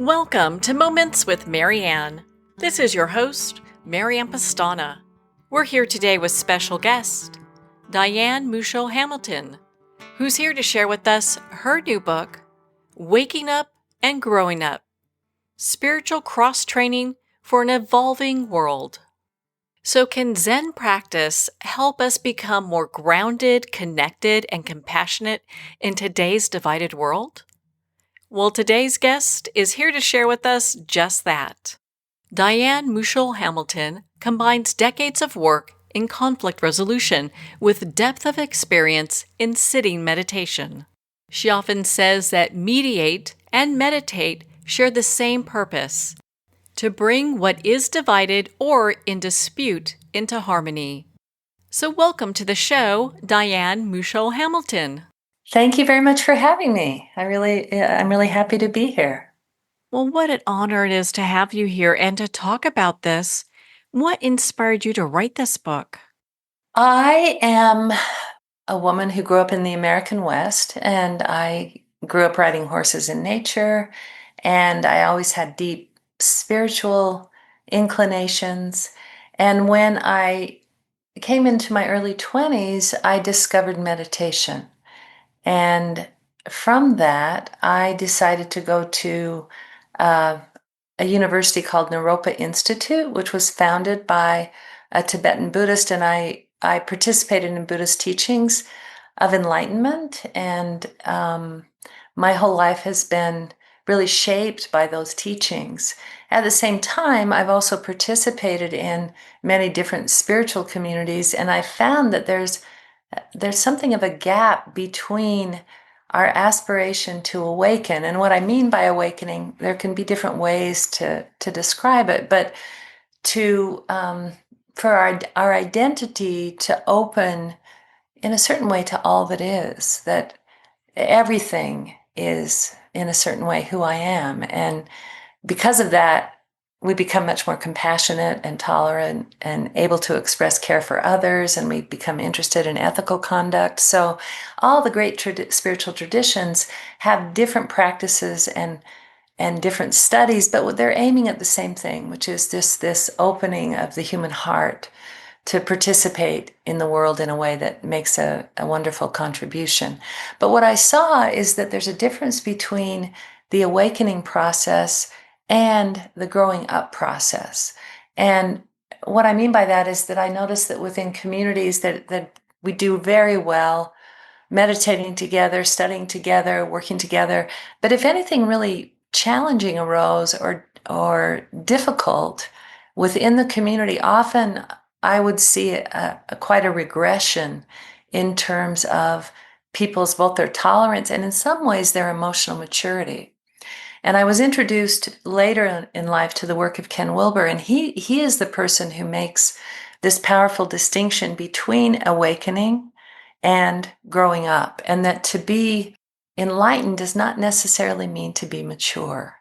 Welcome to Moments with Marianne. This is your host, Marianne Pastana. We're here today with special guest, Diane Musho Hamilton, who's here to share with us her new book, Waking Up and Growing Up, Spiritual Cross-Training for an Evolving World. So can Zen practice help us become more grounded, connected, and compassionate in today's divided world? Well, today's guest is here to share with us just that. Diane Musho Hamilton combines decades of work in conflict resolution with depth of experience in sitting meditation. She often says that mediate and meditate share the same purpose: to bring what is divided or in dispute into harmony. So welcome to the show, Diane Musho Hamilton. Thank you very much for having me. I'm really happy to be here. Well, what an honor it is to have you here and to talk about this. What inspired you to write this book? I am a woman who grew up in the American West, and I grew up riding horses in nature, and I always had deep spiritual inclinations. And when I came into my early 20s, I discovered meditation. And from that, I decided to go to uh, a university called Naropa Institute, which was founded by a Tibetan Buddhist, and I participated in Buddhist teachings of enlightenment, and my whole life has been really shaped by those teachings. At the same time, I've also participated in many different spiritual communities, and I found that there's something of a gap between our aspiration to awaken. And what I mean by awakening, there can be different ways to describe it, but to for our identity to open in a certain way to all that is, that everything is in a certain way who I am. And because of that, we become much more compassionate and tolerant and able to express care for others, and we become interested in ethical conduct. So all the great spiritual traditions have different practices and different studies, but they're aiming at the same thing, which is this opening of the human heart to participate in the world in a way that makes a wonderful contribution. But what I saw is that there's a difference between the awakening process and the growing up process. And what I mean by that is that I noticed that within communities that we do very well meditating together, studying together, working together. But if anything really challenging arose or difficult within the community, often I would see quite a regression in terms of people's both their tolerance and in some ways their emotional maturity. And I was introduced later in life to the work of Ken Wilber, and he is the person who makes this powerful distinction between awakening and growing up, and that to be enlightened does not necessarily mean to be mature.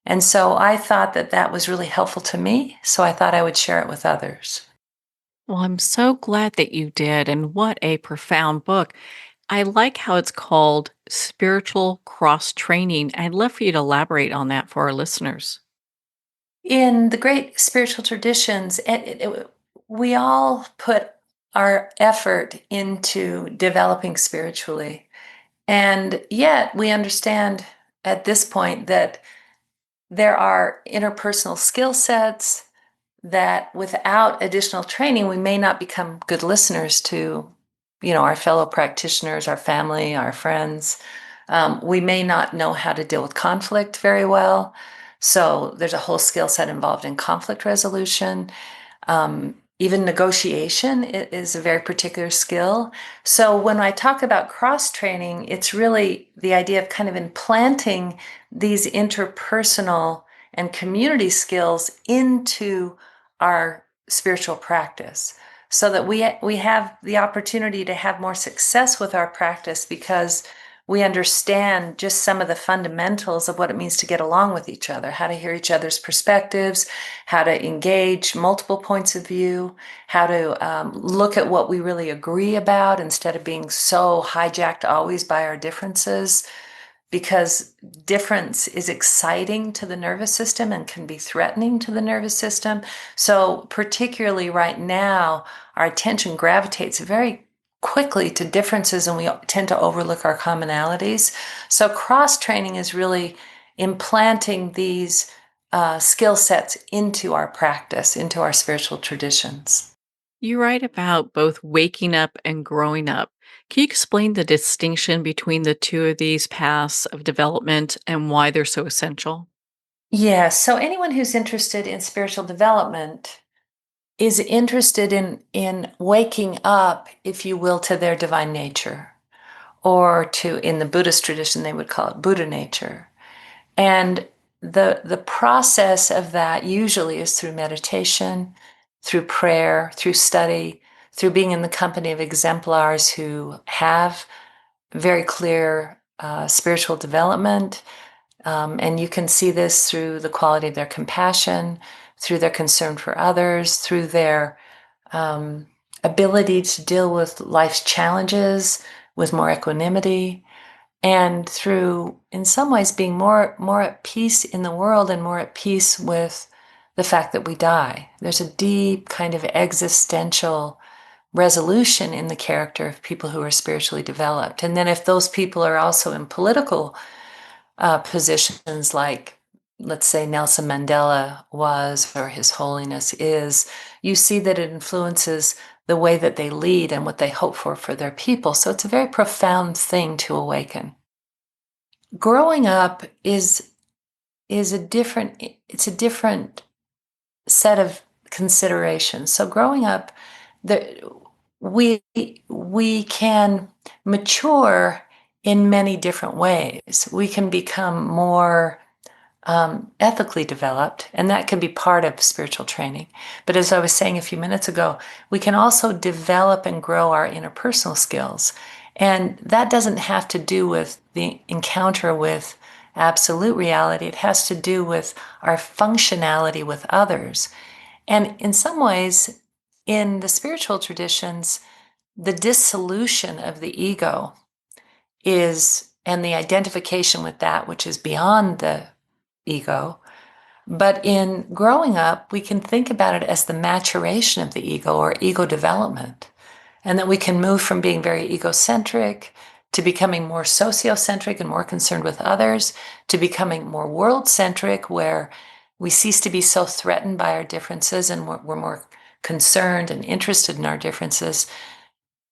And so I thought that that was really helpful to me, so I thought I would share it with others. Well, I'm so glad that you did, and what a profound book. I like how it's called Spiritual Cross Training. I'd love for you to elaborate on that for our listeners. In the great spiritual traditions, we all put our effort into developing spiritually. And yet we understand at this point that there are interpersonal skill sets that without additional training, we may not become good listeners to, our fellow practitioners, our family, our friends. We may not know how to deal with conflict very well. So there's a whole skill set involved in conflict resolution. Even negotiation is a very particular skill. So when I talk about cross-training, it's really the idea of kind of implanting these interpersonal and community skills into our spiritual practice so that we have the opportunity to have more success with our practice because we understand just some of the fundamentals of what it means to get along with each other, how to hear each other's perspectives, how to engage multiple points of view, how to look at what we really agree about instead of being so hijacked always by our differences. because difference is exciting to the nervous system and can be threatening to the nervous system. So particularly right now, our attention gravitates very quickly to differences and we tend to overlook our commonalities. So cross training is really implanting these skill sets into our practice, into our spiritual traditions. You write about both waking up and growing up. Can you explain the distinction between the two of these paths of development and why they're so essential? Yes, so anyone who's interested in spiritual development is interested in waking up, if you will, to their divine nature, or to, in the Buddhist tradition, they would call it Buddha nature. And the process of that usually is through meditation, through prayer, through study, through being in the company of exemplars who have very clear spiritual development. And you can see this through the quality of their compassion, through their concern for others, through their um, ability to deal with life's challenges with more equanimity, and through, in some ways, being more at peace in the world and more at peace with the fact that we die. There's a deep kind of existential resolution in the character of people who are spiritually developed. And then if those people are also in political positions like, let's say, Nelson Mandela was or His Holiness is, you see that it influences the way that they lead and what they hope for their people. So it's a very profound thing to awaken. Growing up is a different, it's a different set of considerations. So growing up, the, we can mature in many different ways. We can become more ethically developed, and that can be part of spiritual training. But as I was saying a few minutes ago, we can also develop and grow our interpersonal skills. And that doesn't have to do with the encounter with absolute reality. It has to do with our functionality with others. And in some ways, in the spiritual traditions, the dissolution of the ego is, and the identification with that which is beyond the ego. But in growing up, we can think about it as the maturation of the ego or ego development, and that we can move from being very egocentric to becoming more sociocentric and more concerned with others, to becoming more world-centric, where we cease to be so threatened by our differences and we're more concerned and interested in our differences,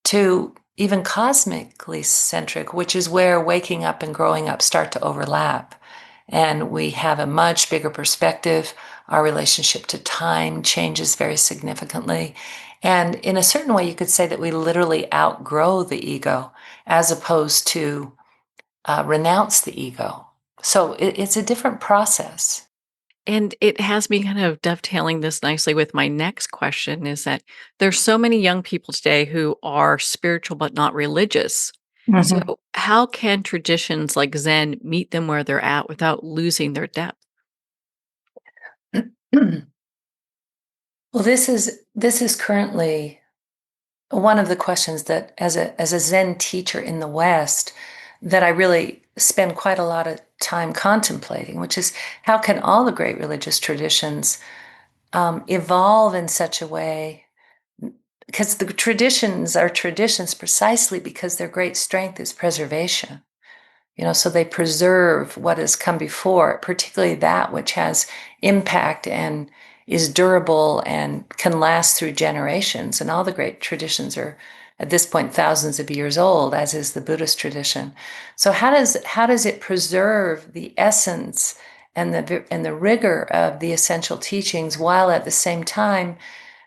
to even cosmically centric, which is where waking up and growing up start to overlap. And we have a much bigger perspective. Our relationship to time changes very significantly. And in a certain way, you could say that we literally outgrow the ego as opposed to renounce the ego. So it's a different process. And it has me kind of dovetailing this nicely with my next question is that there's so many young people today who are spiritual but not religious. So, Mhm. how can traditions like Zen meet them where they're at without losing their depth? Well, this is currently one of the questions that, as a Zen teacher in the West, that I really spend quite a lot of time contemplating, which is how can all the great religious traditions evolve in such a way, because the traditions are traditions precisely because their great strength is preservation. So they preserve what has come before, particularly that which has impact and is durable and can last through generations. And all the great traditions are at this point thousands of years old, as is the Buddhist tradition. So how does it preserve the essence and the rigor of the essential teachings, while at the same time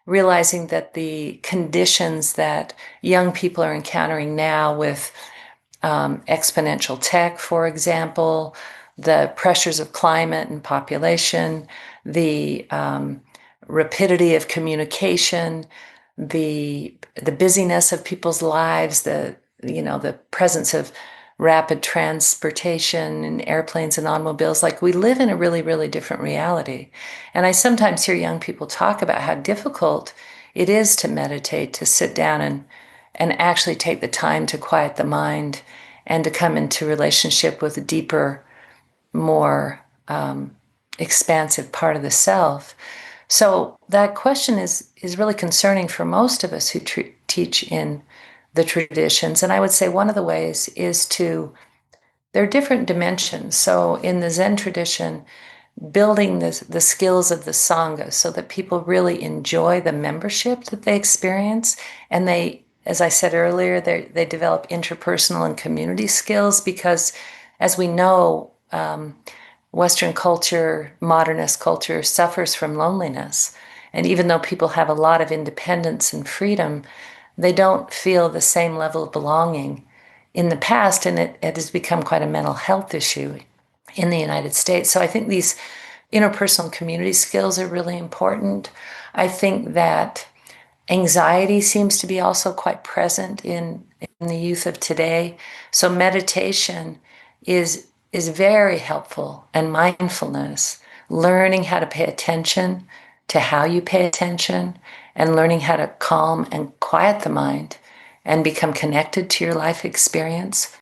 realizing that the conditions that young people are encountering now with exponential tech, for example, the pressures of climate and population, the rapidity of communication, the busyness of people's lives, the presence of rapid transportation and airplanes and automobiles. Like, we live in a really, really different reality. And I sometimes hear young people talk about how difficult it is to meditate, to sit down and actually take the time to quiet the mind and to come into relationship with a deeper, more expansive part of the self. So that question is really concerning for most of us who teach in the traditions. And I would say one of the ways is there are different dimensions. So in the Zen tradition, building the skills of the Sangha so that people really enjoy the membership that they experience. And they, as I said earlier, they develop interpersonal and community skills because, as we know, Western culture, modernist culture, suffers from loneliness. And even though people have a lot of independence and freedom, they don't feel the same level of belonging in the past, and it has become quite a mental health issue in the United States. So I think these interpersonal community skills are really important. I think that anxiety seems to be also quite present in the youth of today. So meditation is very helpful, and mindfulness, learning how to pay attention to how you pay attention, and learning how to calm and quiet the mind and become connected to your life experience.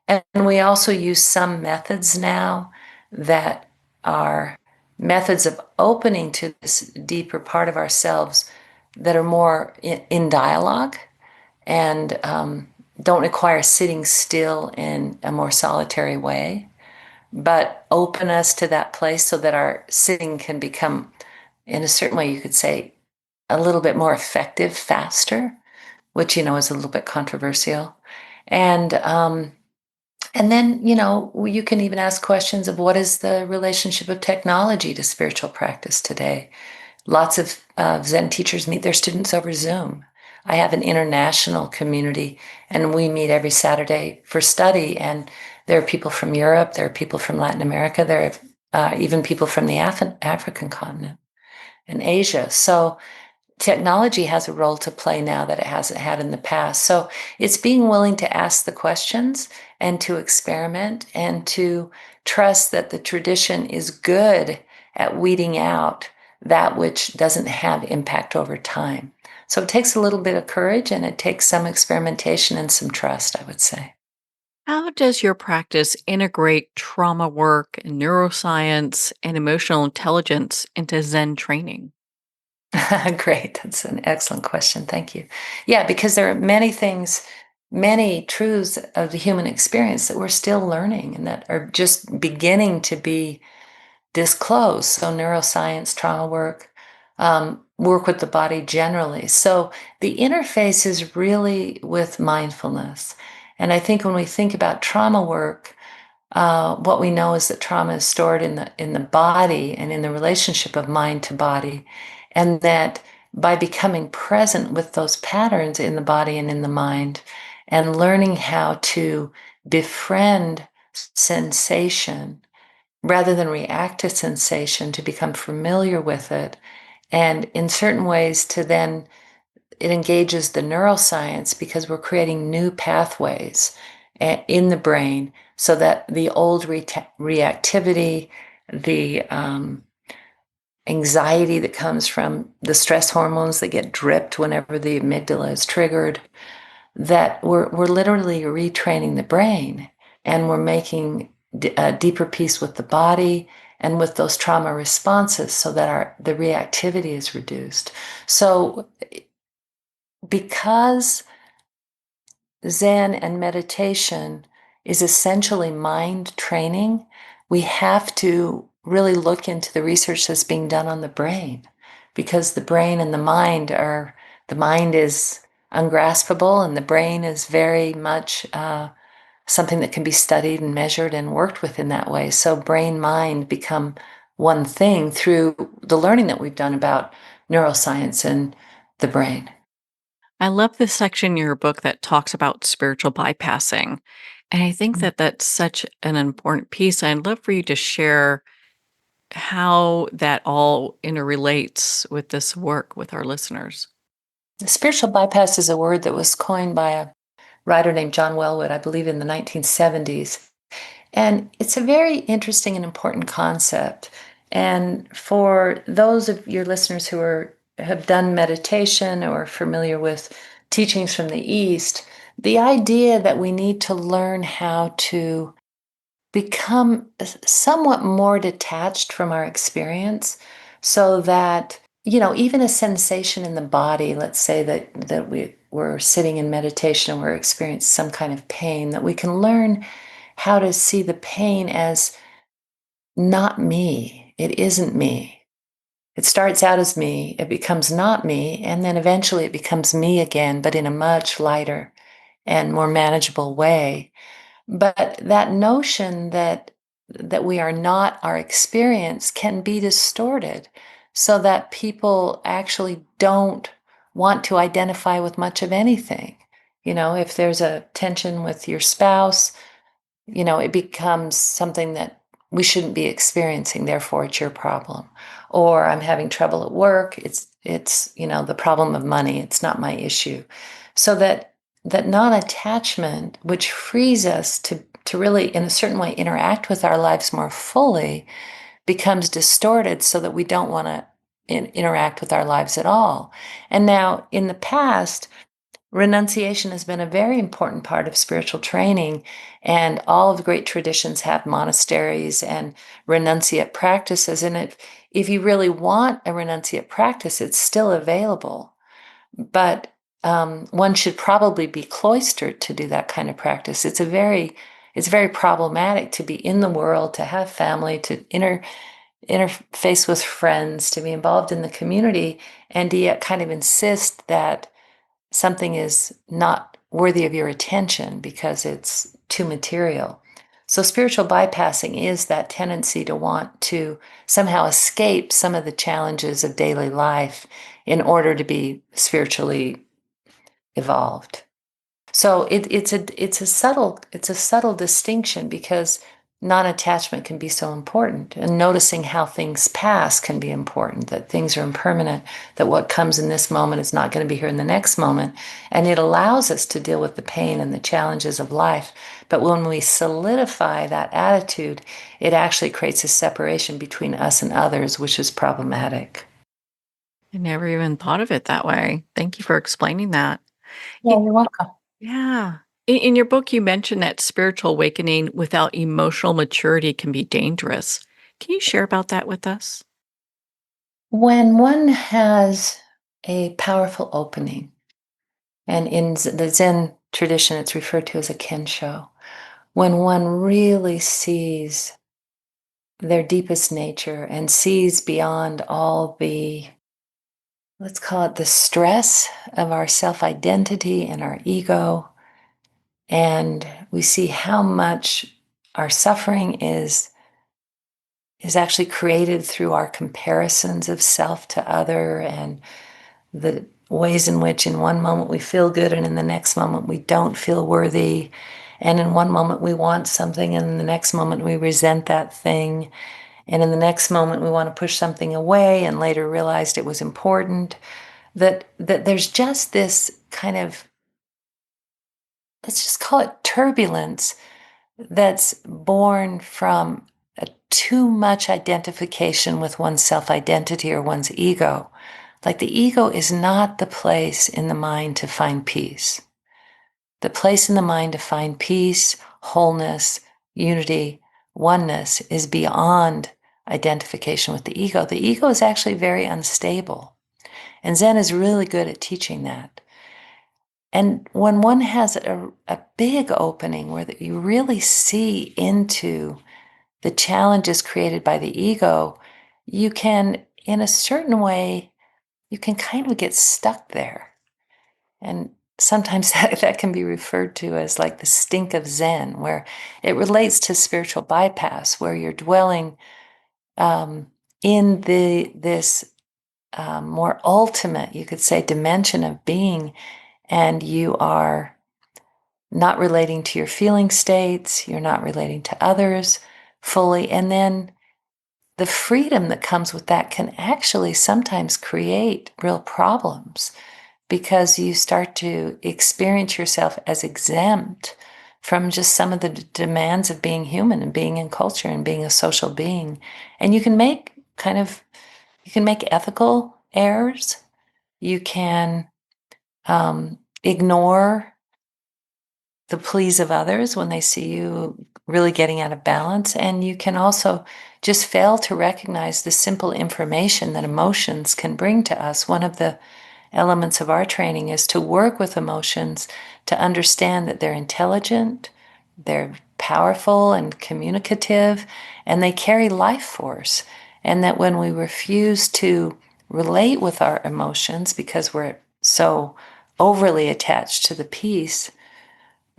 And we also use some methods now that are methods of opening to this deeper part of ourselves that are more in dialogue and don't require sitting still in a more solitary way, but open us to that place so that our sitting can become, in a certain way, you could say, a little bit more effective, faster, which, is a little bit controversial. And then, you can even ask questions of what is the relationship of technology to spiritual practice today? Lots of Zen teachers meet their students over Zoom. I have an international community, and we meet every Saturday for study. And there are people from Europe, there are people from Latin America, there are even people from the African continent and Asia. So technology has a role to play now that it hasn't had in the past. So it's being willing to ask the questions and to experiment and to trust that the tradition is good at weeding out that which doesn't have impact over time. So it takes a little bit of courage, and it takes some experimentation and some trust, I would say. How does your practice integrate trauma work, and neuroscience, and emotional intelligence into Zen training? Great. That's an excellent question. Thank you. Yeah, because there are many things, many truths of the human experience that we're still learning and that are just beginning to be disclosed. So, neuroscience, trauma work, work with the body generally. So, the interface is really with mindfulness. And I think when we think about trauma work, what we know is that trauma is stored in the body and in the relationship of mind to body, and that by becoming present with those patterns in the body and in the mind, and learning how to befriend sensation rather than react to sensation, to become familiar with it, and in certain ways to then it engages the neuroscience because we're creating new pathways in the brain so that the old reactivity, the anxiety that comes from the stress hormones that get dripped whenever the amygdala is triggered, that we're literally retraining the brain, and we're making a deeper peace with the body and with those trauma responses so that the reactivity is reduced. So because Zen and meditation is essentially mind training, we have to really look into the research that's being done on the brain, because the brain and the mind is ungraspable, and the brain is very much something that can be studied and measured and worked with in that way. So brain mind become one thing through the learning that we've done about neuroscience and the brain. I love the section in your book that talks about spiritual bypassing. And I think that that's such an important piece. I'd love for you to share how that all interrelates with this work with our listeners. Spiritual bypass is a word that was coined by a writer named John Welwood, I believe in the 1970s. And it's a very interesting and important concept. And for those of your listeners who have done meditation or are familiar with teachings from the East, The idea that we need to learn how to become somewhat more detached from our experience so that, even a sensation in the body, let's say that we're sitting in meditation and we're experiencing some kind of pain, that we can learn how to see the pain as not me. It isn't me. It starts out as me, it becomes not me, and then eventually it becomes me again, but in a much lighter and more manageable way. But that notion that we are not our experience can be distorted so that people actually don't want to identify with much of anything. If there's a tension with your spouse, it becomes something that we shouldn't be experiencing, therefore it's your problem. Or I'm having trouble at work, it's the problem of money, it's not my issue. So that non-attachment, which frees us to really in a certain way interact with our lives more fully, becomes distorted so that we don't want to interact with our lives at all. And now in the past, renunciation has been a very important part of spiritual training, and all of the great traditions have monasteries and renunciate practices. And if you really want a renunciate practice, it's still available. But one should probably be cloistered to do that kind of practice. It's very problematic to be in the world, to have family, to interface with friends, to be involved in the community, and to yet kind of insist that something is not worthy of your attention because it's too material. So, spiritual bypassing is that tendency to want to somehow escape some of the challenges of daily life in order to be spiritually evolved. So it's a subtle distinction because non-attachment can be so important, and noticing how things pass can be important, that things are impermanent, that what comes in this moment is not going to be here in the next moment, and it allows us to deal with the pain and the challenges of life. But when we solidify that attitude, it actually creates a separation between us and others, which is problematic. I never even thought of it that way. Thank you for explaining that. Yeah, you're welcome. Yeah. In your book, you mentioned that spiritual awakening without emotional maturity can be dangerous. Can you share about that with us? When one has a powerful opening, and in the Zen tradition, it's referred to as a kensho, when one really sees their deepest nature and sees beyond all the, let's call it the stress of our self identity and our ego, and we see how much our suffering is actually created through our comparisons of self to other, and the ways in which in one moment we feel good and in the next moment we don't feel worthy, and in one moment we want something and in the next moment we resent that thing, and in the next moment we want to push something away and later realized it was important, that there's just this kind of, let's just call it turbulence, that's born from a too much identification with one's self identity or one's ego. Like the ego is not the place in the mind to find peace. The place in the mind to find peace, wholeness, unity, oneness is beyond identification with the ego. The ego is actually very unstable. And Zen is really good at teaching that. And when one has a big opening where that you really see into the challenges created by the ego, you can, in a certain way, you can kind of get stuck there. And sometimes that can be referred to as like the stink of Zen, where it relates to spiritual bypass, where you're dwelling in this more ultimate, you could say, dimension of being, and you are not relating to your feeling states, you're not relating to others fully, and then the freedom that comes with that can actually sometimes create real problems because you start to experience yourself as exempt from just some of the demands of being human and being in culture and being a social being. And you can make ethical errors. You can ignore the pleas of others when they see you really getting out of balance. And you can also just fail to recognize the simple information that emotions can bring to us. One of the elements of our training is to work with emotions to understand that they're intelligent, they're powerful and communicative, and they carry life force. And that when we refuse to relate with our emotions because we're so overly attached to the peace,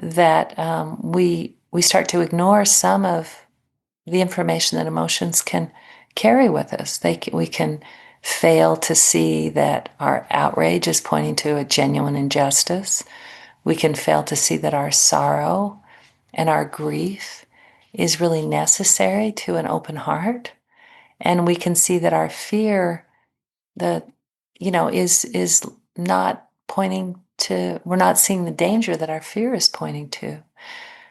that we start to ignore some of the information that emotions can carry with us. We can fail to see that our outrage is pointing to a genuine injustice. We can fail to see that our sorrow and our grief is really necessary to an open heart. And we can see that our fear, is not pointing to, we're not seeing the danger that our fear is pointing to.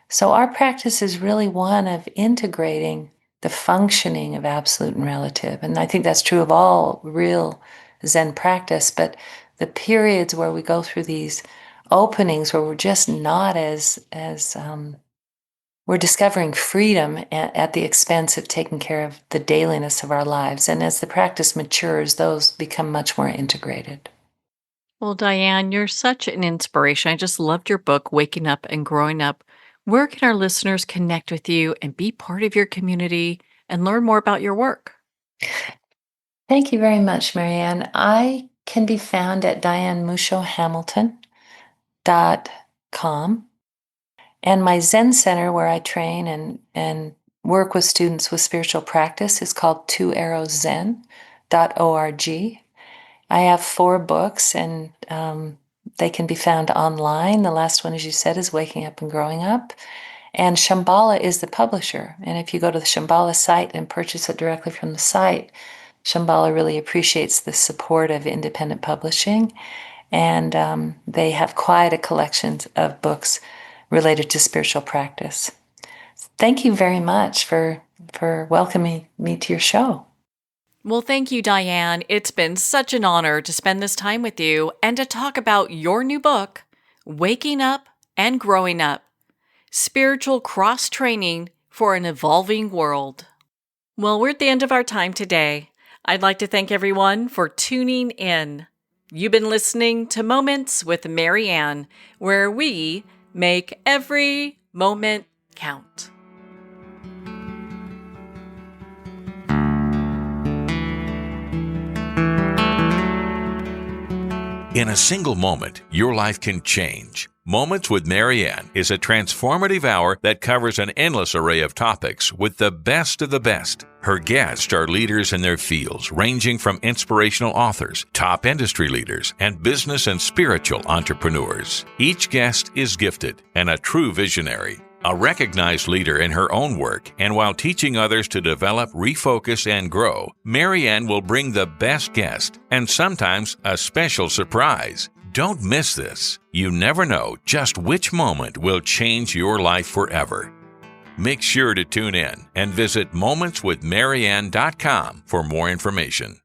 So our practice is really one of integrating the functioning of absolute and relative. And I think that's true of all real Zen practice, but the periods where we go through these openings where we're just not we're discovering freedom at the expense of taking care of the dailiness of our lives. And as the practice matures, those become much more integrated. Well, Diane, you're such an inspiration. I just loved your book, Waking Up and Growing Up. Where can our listeners connect with you and be part of your community and learn more about your work? Thank you very much, Marianne. I can be found at dianemushohamilton.com. And my Zen Center, where I train and work with students with spiritual practice, is called twoarrowszen.org. I have 4 books, and they can be found online. The last one, as you said, is Waking Up and Growing Up. And Shambhala is the publisher. And if you go to the Shambhala site and purchase it directly from the site, Shambhala really appreciates the support of independent publishing. And they have quite a collection of books related to spiritual practice. Thank you very much for welcoming me to your show. Well, thank you, Diane. It's been such an honor to spend this time with you and to talk about your new book, Waking Up and Growing Up, Spiritual Cross-Training for an Evolving World. Well, we're at the end of our time today. I'd like to thank everyone for tuning in. You've been listening to Moments with Marianne, where we make every moment count. In a single moment, your life can change. Moments with Marianne is a transformative hour that covers an endless array of topics with the best of the best. Her guests are leaders in their fields, ranging from inspirational authors, top industry leaders, and business and spiritual entrepreneurs. Each guest is gifted and a true visionary, a recognized leader in her own work, and while teaching others to develop, refocus, and grow, Marianne will bring the best guest and sometimes a special surprise. Don't miss this. You never know just which moment will change your life forever. Make sure to tune in and visit momentswithmarianne.com for more information.